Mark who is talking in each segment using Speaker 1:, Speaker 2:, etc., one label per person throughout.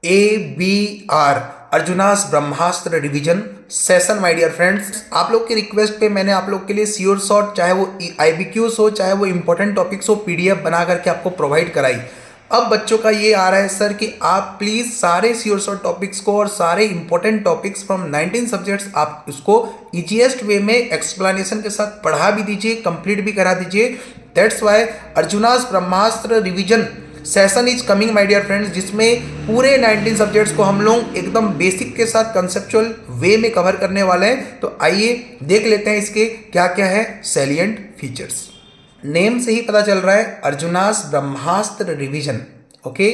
Speaker 1: ABR Arjuna's Brahmastra revision session. My dear friends, आप लोग की रिक्वेस्ट पे मैंने आप लोग के लिए श्योर शॉट, चाहे वो IBQs हो चाहे वो इंपॉर्टेंट टॉपिक्स हो, PDF बना करके आपको प्रोवाइड कराई। अब बच्चों का ये आ रहा है सर कि आप प्लीज़ सारे श्योर शॉट टॉपिक्स को और सारे इंपॉर्टेंट टॉपिक्स फ्रॉम 19 सब्जेक्ट्स आप उसको ईजीएस्ट वे में एक्सप्लेनेशन के साथ पढ़ा भी दीजिए, कंप्लीट भी करा दीजिए। That's why Arjuna's Brahmastra revision session is coming my dear friends, जिसमें पूरे 19 सब्जेक्ट्स को हम लोग एकदम बेसिक के साथ कंसेप्चुअल वे में कवर करने वाले हैं। तो आइए देख लेते हैं इसके क्या क्या है सैलिएंट फीचर्स। नेम से ही पता चल रहा है अर्जुनास ब्रह्मास्त्र रिवीजन। ओके,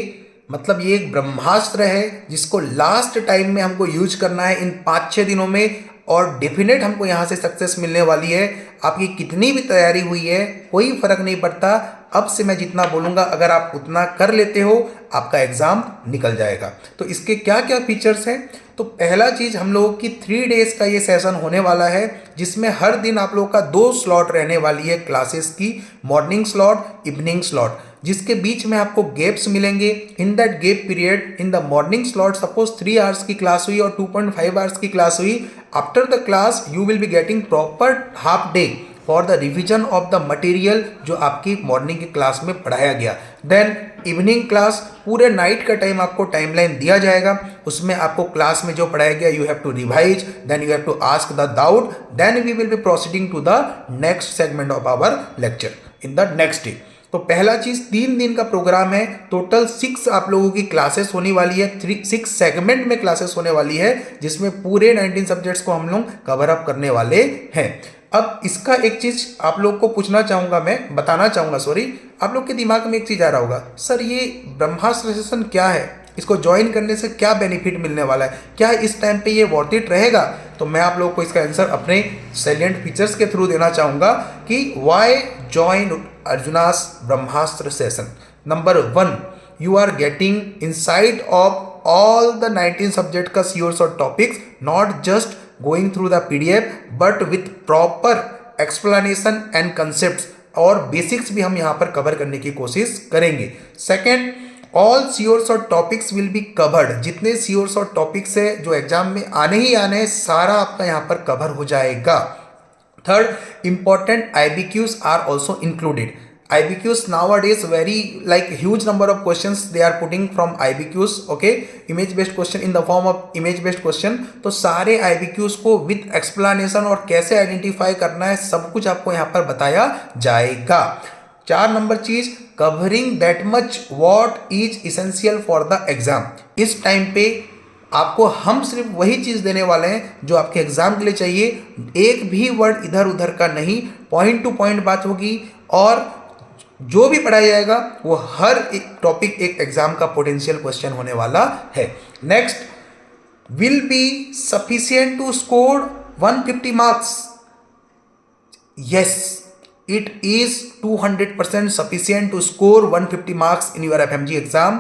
Speaker 1: मतलब ये एक ब्रह्मास्त्र है जिसको लास्ट टाइम में हमको यूज करना है इन 5-6 दिनों में, और डेफिनेट हमको यहाँ से सक्सेस मिलने वाली है। आपकी कितनी भी तैयारी हुई है कोई फर्क नहीं पड़ता, अब से मैं जितना बोलूँगा अगर आप उतना कर लेते हो आपका एग्जाम निकल जाएगा। तो इसके क्या क्या फीचर्स हैं, तो पहला चीज़ हम लोगों की 3 डेज का ये सेशन होने वाला है, जिसमें हर दिन आप लोगों का 2 स्लॉट रहने वाली है क्लासेस की, मॉर्निंग स्लॉट, इवनिंग स्लॉट, जिसके बीच में आपको गैप्स मिलेंगे। In that gap period in the morning slot suppose 3 hours की क्लास हुई और 2.5 आवर्स की क्लास हुई, after the class you will be getting proper half day for the revision of the material जो आपकी मॉर्निंग की class में पढ़ाया गया। देन इवनिंग क्लास, पूरे नाइट का टाइम आपको टाइमलाइन दिया जाएगा, उसमें आपको क्लास में जो पढ़ाया गया you have to revise, then you have to ask the doubt, then we will be proceeding to the next segment of our lecture in the next day. तो पहला चीज 3 दिन का प्रोग्राम है, टोटल 6 आप लोगों की क्लासेस होने वाली है, 6 सेगमेंट में क्लासेस होने वाली है, जिसमें पूरे 19 सब्जेक्ट्स को हम लोग कवर अप करने वाले हैं। अब इसका एक चीज आप लोग को पूछना चाहूंगा, मैं बताना चाहूंगा, सॉरी, आप लोग के दिमाग में एक चीज आ रहा होगा, सर ये ब्रह्मास्त्र सेशन क्या है, इसको ज्वाइन करने से क्या बेनिफिट मिलने वाला है, क्या इस टाइम पे ये वर्थ इट रहेगा? तो मैं आप लोगों को इसका आंसर अपने सैलिएंट फीचर्स के थ्रू देना चाहूंगा कि why join Arjuna's Brahmastra session. Number 1, you are getting insight of all the 19 subject का सीओर्स और topics, not just going through the PDF but with proper explanation and concepts, और बेसिक्स भी हम यहाँ पर कवर करने की कोशिश करेंगे। सेकेंड, ऑल सीओर्स और टॉपिक्स विल बी कवर्ड, जितने सीओर्स और टॉपिक्स है जो एग्जाम में आने ही आने हैं सारा आपका यहाँ पर कवर हो जाएगा। Third, important IBQs are also included. IBQs nowadays very like huge number of questions they are putting from IBQs, okay, image based question in the form of image based question। तो सारे IBQs को with explanation और कैसे identify करना है सब कुछ आपको यहाँ पर बताया जाएगा। 4 नंबर चीज, covering that much what is essential for the exam. इस टाइम पे आपको हम सिर्फ वही चीज देने वाले हैं जो आपके एग्जाम के लिए चाहिए, एक भी वर्ड इधर उधर का नहीं, पॉइंट टू पॉइंट बात होगी, और जो भी पढ़ाया जाएगा वो हर एक टॉपिक एक एग्जाम का पोटेंशियल क्वेश्चन होने वाला है। Next, will be sufficient to score 150 marks. Yes, it is 200% sufficient to score 150 marks in your FMG exam,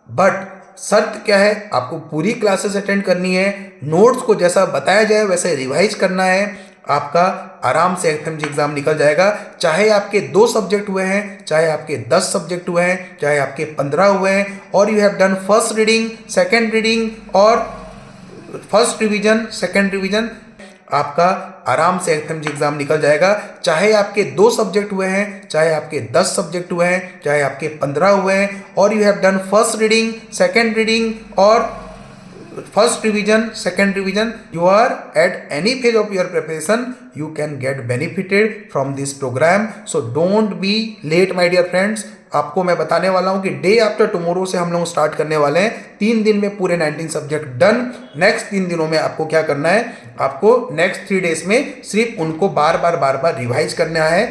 Speaker 1: but शर्त क्या है, आपको पूरी क्लासेस अटेंड करनी है, नोट्स को जैसा बताया जाए वैसे रिवाइज करना है, आपका आराम से FMG एग्जाम निकल जाएगा। चाहे आपके 2 सब्जेक्ट हुए हैं, चाहे आपके 10 सब्जेक्ट हुए हैं, चाहे आपके 15 हुए हैं, और you have done first reading, second reading और फर्स्ट रिवीजन, सेकेंड रिवीजन, आपका आराम से FMG एग्जाम निकल जाएगा। चाहे आपके 2 सब्जेक्ट हुए हैं, चाहे आपके 10 सब्जेक्ट हुए हैं, चाहे आपके 15 हुए हैं, और you have done first reading, second reading और first revision, second revision, you are at any phase of your preparation, you can get benefited from this programme. So don't be late my dear friends. आपको मैं बताने वाला हूं कि day after tomorrow से हम लोग स्टार्ट करने वाले हैं। 3 दिन में पूरे 19 सब्जेक्ट डन। नेक्स्ट 3 दिनों में आपको क्या करना है, आपको नेक्स्ट 3 डेज में सिर्फ उनको बार बार रिवाइज करना है।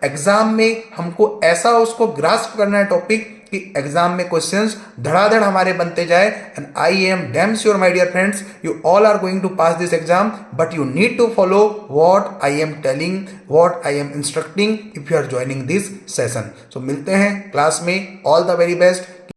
Speaker 1: एग्जाम में हमको ऐसा उसको ग्रास्प करना है टॉपिक कि एग्जाम में क्वेश्चंस धड़ाधड़ हमारे बनते जाए। And I am damn sure my dear friends, you all are going to pass this exam, but you need to follow what I am telling, what I am instructing if you are joining this session. So मिलते हैं class में, all the very best.